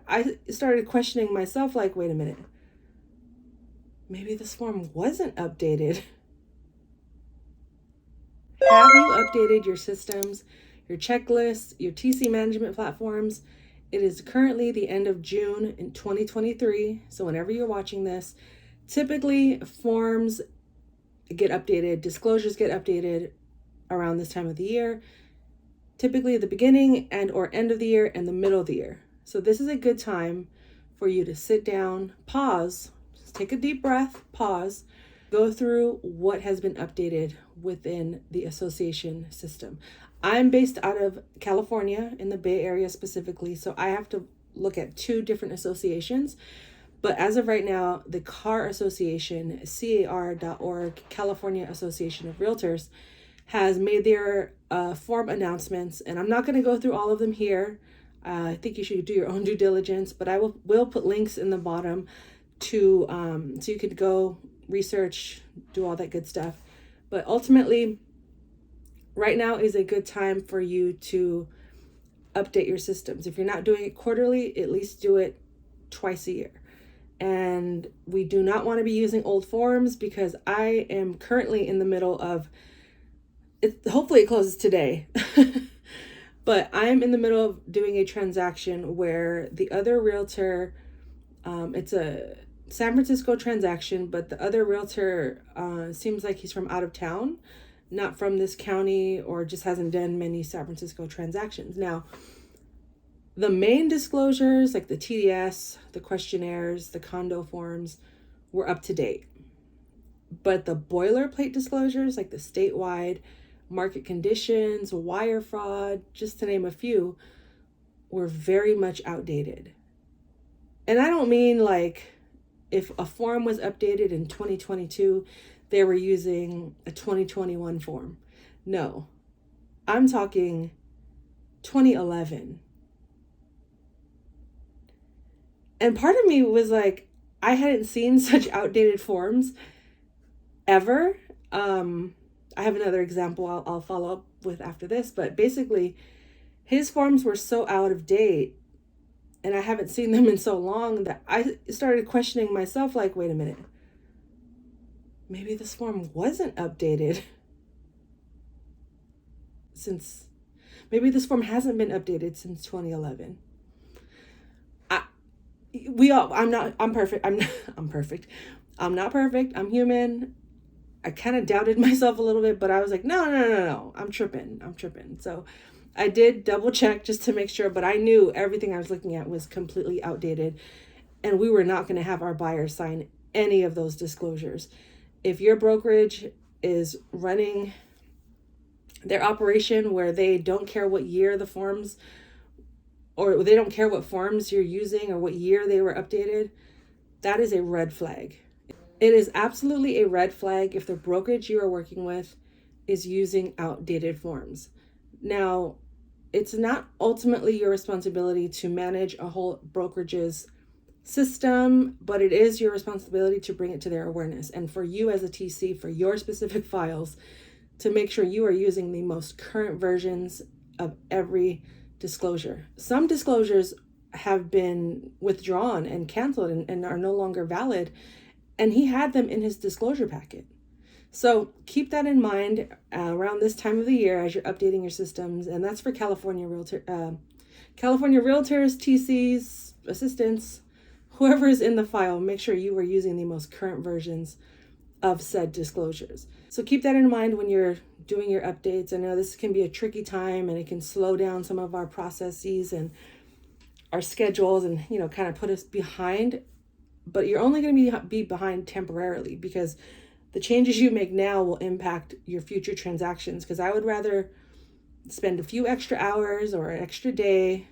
I started questioning myself, like, wait a minute, maybe this form wasn't updated. Have you updated your systems, your checklists, your TC management platforms? It is currently the end of June in 2023. So whenever you're watching this, typically forms get updated, disclosures get updated around this time of the year, typically at the beginning and or end of the year and the middle of the year. So this is a good time for you to sit down, pause, take a deep breath, pause, go through what has been updated within the association system. I'm based out of California in the Bay Area specifically, so I have to look at 2 different associations. But as of right now, the CAR Association, CAR.org, California Association of Realtors, has made their form announcements, and I'm not going to go through all of them here. I think you should do your own due diligence, but I will put links in the bottom to so you could go research, do all that good stuff. But ultimately, right now is a good time for you to update your systems. If you're not doing it quarterly, at least do it twice a year. And we do not want to be using old forms because I am currently in the middle of it. Hopefully it closes today. But I'm in the middle of doing a transaction where the other realtor, it's a San Francisco transaction, but the other realtor seems like he's from out of town, not from this county, or just hasn't done many San Francisco transactions. Now, the main disclosures like the TDS, the questionnaires, the condo forms were up to date. But the boilerplate disclosures like the statewide, market conditions, wire fraud, just to name a few, were very much outdated. And I don't mean like if a form was updated in 2022, they were using a 2021 form. No, I'm talking 2011. And part of me was like, I hadn't seen such outdated forms ever. I have another example I'll follow up with after this, but basically his forms were so out of date and I haven't seen them in so long that I started questioning myself, like, wait a minute, maybe this form wasn't updated maybe this form hasn't been updated since 2011. I'm perfect. I'm perfect. I'm not perfect. I'm human. I kind of doubted myself a little bit, but I was like, no. I'm tripping. So I did double check just to make sure, but I knew everything I was looking at was completely outdated and we were not going to have our buyers sign any of those disclosures. If your brokerage is running their operation where they don't care what year the forms, or they don't care what forms you're using or what year they were updated, that is a red flag. It is absolutely a red flag if the brokerage you are working with is using outdated forms. Now, it's not ultimately your responsibility to manage a whole brokerage's system, but it is your responsibility to bring it to their awareness. And for you as a TC, for your specific files, to make sure you are using the most current versions of every disclosure. Some disclosures have been withdrawn and canceled and are no longer valid, and he had them in his disclosure packet. So keep that in mind around this time of the year as you're updating your systems, and that's for California Realtors, TCs, assistants, whoever is in the file. Make sure you are using the most current versions of said disclosures. So keep that in mind when you're doing your updates. I know this can be a tricky time and it can slow down some of our processes and our schedules and, kind of put us behind, but you're only going to be behind temporarily because the changes you make now will impact your future transactions. Because I would rather spend a few extra hours or an extra day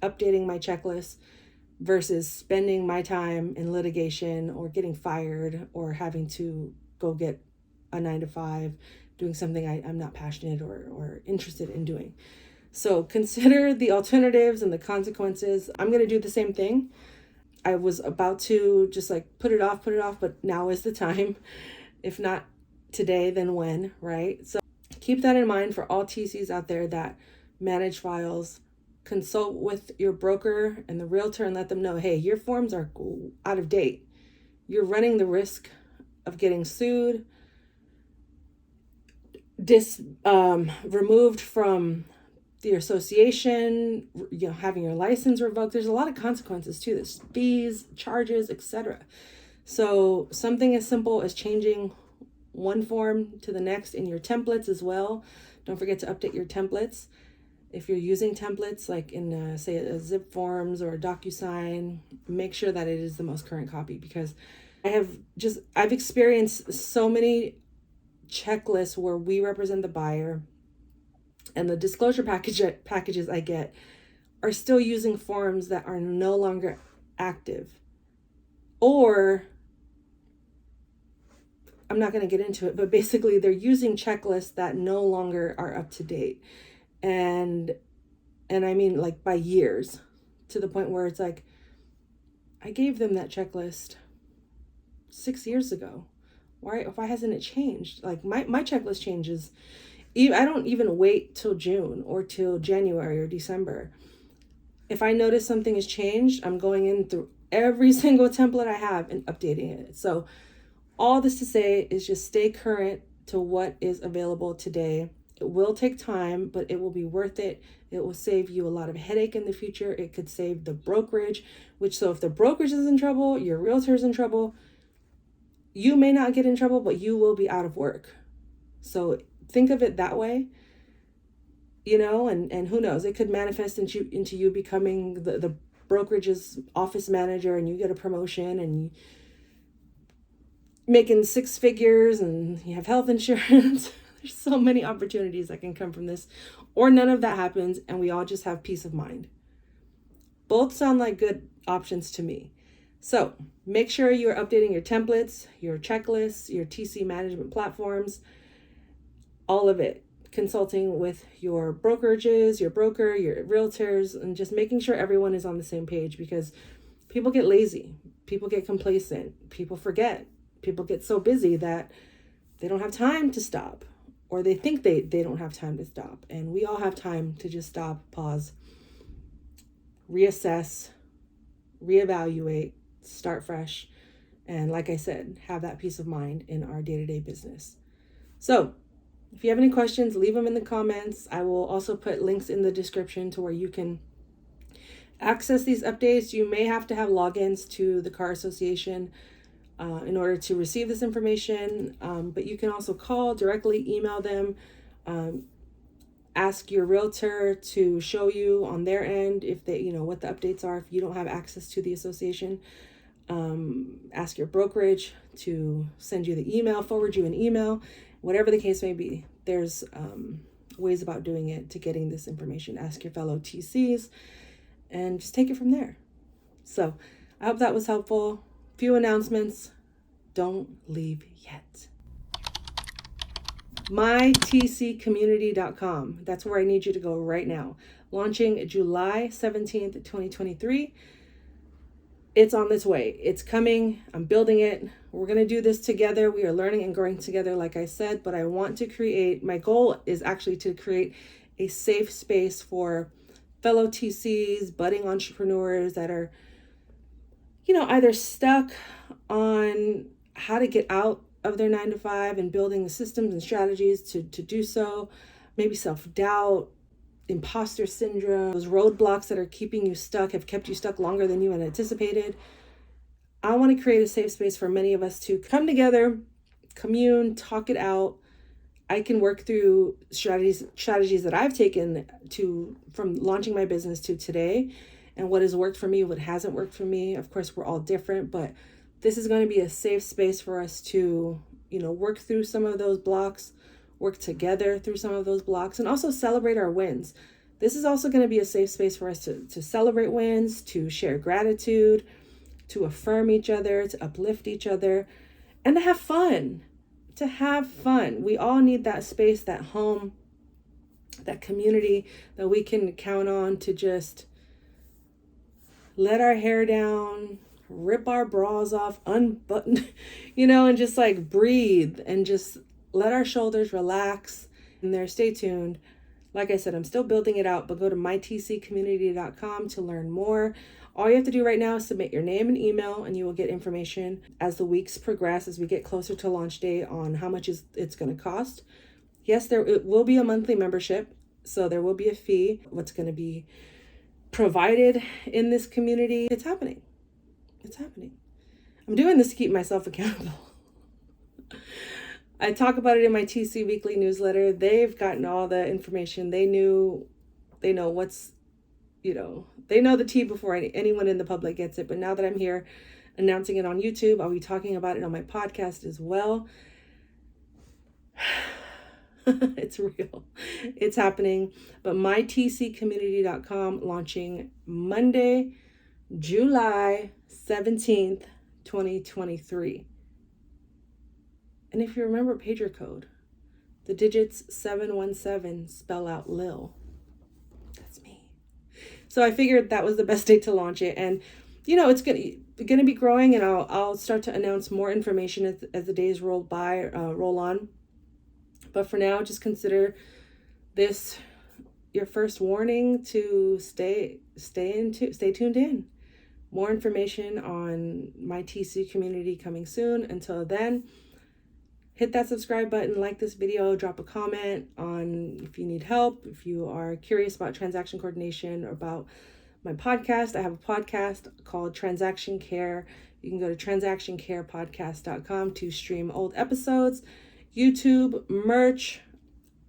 updating my checklist versus spending my time in litigation or getting fired or having to go get a 9-to-5 doing something I'm not passionate or interested in doing. So consider the alternatives and the consequences. I'm going to do the same thing. I was about to just put it off, but now is the time. If not today, then when, right? So keep that in mind for all TCs out there that manage files consult with your broker and the realtor and let them know, hey, your forms are out of date. You're running the risk of getting sued, removed from your association, having your license revoked. There's a lot of consequences to this, fees, charges, etc. So something as simple as changing one form to the next in your templates as well. Don't forget to update your templates. If you're using templates like in, say, a Zip Forms or a DocuSign, make sure that it is the most current copy, because I've experienced so many checklists where we represent the buyer and the disclosure packages I get are still using forms that are no longer active, or I'm not going to get into it, but basically they're using checklists that no longer are up to date. And I mean, like, by years, to the point where it's like, I gave them that checklist 6 years ago. Why hasn't it changed? Like, my checklist changes. I don't even wait till June or till January or December. If I notice something has changed, I'm going in through every single template I have and updating it. So all this to say is just stay current to what is available today. It will take time, but it will be worth it. It will save you a lot of headache in the future. It could save the brokerage, so if the brokerage is in trouble, your realtor is in trouble, you may not get in trouble, but you will be out of work. So think of it that way, and who knows, it could manifest into you becoming the brokerage's office manager, and you get a promotion and you making 6 figures and you have health insurance. There's so many opportunities that can come from this, or none of that happens and we all just have peace of mind. Both sound like good options to me. So make sure you're updating your templates, your checklists, your TC management platforms, all of it. Consulting with your brokerages, your broker, your realtors, and just making sure everyone is on the same page, because people get lazy, people get complacent, people forget, people get so busy that they don't have time to stop, or they think they don't have time to stop. And we all have time to just stop, pause, reassess, reevaluate, start fresh, and like I said, have that peace of mind in our day-to-day business. So if you have any questions, leave them in the comments. I will also put links in the description to where you can access these updates. You may have to have logins to the car association in order to receive this information, but you can also call directly, email them, ask your realtor to show you on their end if they, what the updates are. If you don't have access to the association, ask your brokerage to send you the email, forward you an email, whatever the case may be. There's ways about doing it, to getting this information. Ask your fellow TCs and just take it from there. So I hope that was helpful. Few announcements. Don't leave yet. mytccommunity.com. That's where I need you to go right now. Launching July 17th, 2023. It's on its way. It's coming. I'm building it. We're going to do this together. We are learning and growing together, like I said, but I want to my goal is actually to create a safe space for fellow TCs, budding entrepreneurs that are, either stuck on how to get out of their 9-to-5 and building the systems and strategies to do so, maybe self-doubt, imposter syndrome, those roadblocks that are keeping you stuck, have kept you stuck longer than you had anticipated. I want to create a safe space for many of us to come together, commune, talk it out. I can work through strategies that I've taken from launching my business to today, and what has worked for me, what hasn't worked for me. Of course, we're all different, but this is going to be a safe space for us to, work through some of those blocks, work together through some of those blocks, and also celebrate our wins. This is also going to be a safe space for us to celebrate wins, to share gratitude, to affirm each other, to uplift each other, and to have fun. We all need that space, that home, that community that we can count on to just let our hair down, rip our bras off, unbutton, and just like breathe and just let our shoulders relax. And there, stay tuned. Like I said, I'm still building it out, but go to mytccommunity.com to learn more. All you have to do right now is submit your name and email, and you will get information as the weeks progress, as we get closer to launch day, on how much it's going to cost. Yes, it will be a monthly membership, so there will be a fee. What's going to be provided in this community? It's happening. It's happening. I'm doing this to keep myself accountable. I talk about it in my TC Weekly newsletter. They've gotten all the information. They know what's, they know the tea before anyone in the public gets it. But now that I'm here announcing it on YouTube, I'll be talking about it on my podcast as well. It's real. It's happening. But mytccommunity.com, launching Monday, July 17th, 2023. And if you remember pager code, the digits 717 spell out Lil. That's me. So I figured that was the best day to launch it. And, it's going to be growing, and I'll start to announce more information as the days roll on. But for now, just consider this your first warning to stay tuned in. More information on my TC community coming soon. Until then, hit that subscribe button, like this video, drop a comment on if you need help, if you are curious about transaction coordination or about my podcast. I have a podcast called Transaction Care. You can go to transactioncarepodcast.com to stream old episodes, YouTube, merch,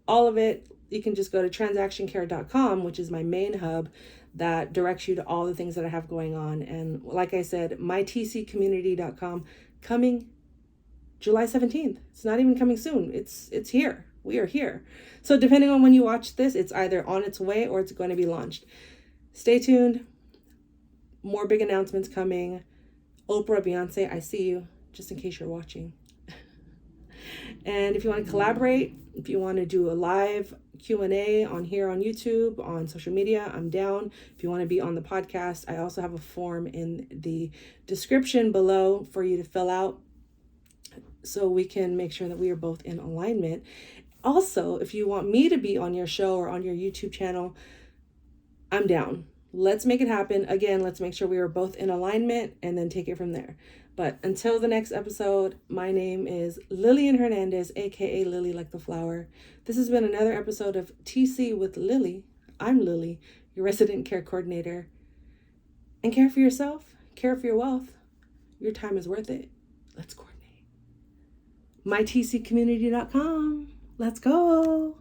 all of it. You can just go to transactioncare.com, which is my main hub that directs you to all the things that I have going on. And like I said, mytccommunity.com, coming July 17th. It's not even coming soon. It's here. We are here. So depending on when you watch this, it's either on its way or it's going to be launched. Stay tuned. More big announcements coming. Oprah, Beyonce, I see you, just in case you're watching. And if you want to collaborate, if you want to do a live Q&A on YouTube, on social media, I'm down. If you want to be on the podcast, I also have a form in the description below for you to fill out, so we can make sure that we are both in alignment. Also, if you want me to be on your show or on your YouTube channel, I'm down. Let's make it happen. Again, let's make sure we are both in alignment and then take it from there. But until the next episode, my name is Lillian Hernandez, aka Lily Like the Flower. This has been another episode of TC with Lily. I'm Lily, your resident care coordinator. And care for yourself, care for your wealth. Your time is worth it. Let's coordinate. mytccommunity.com. Let's go.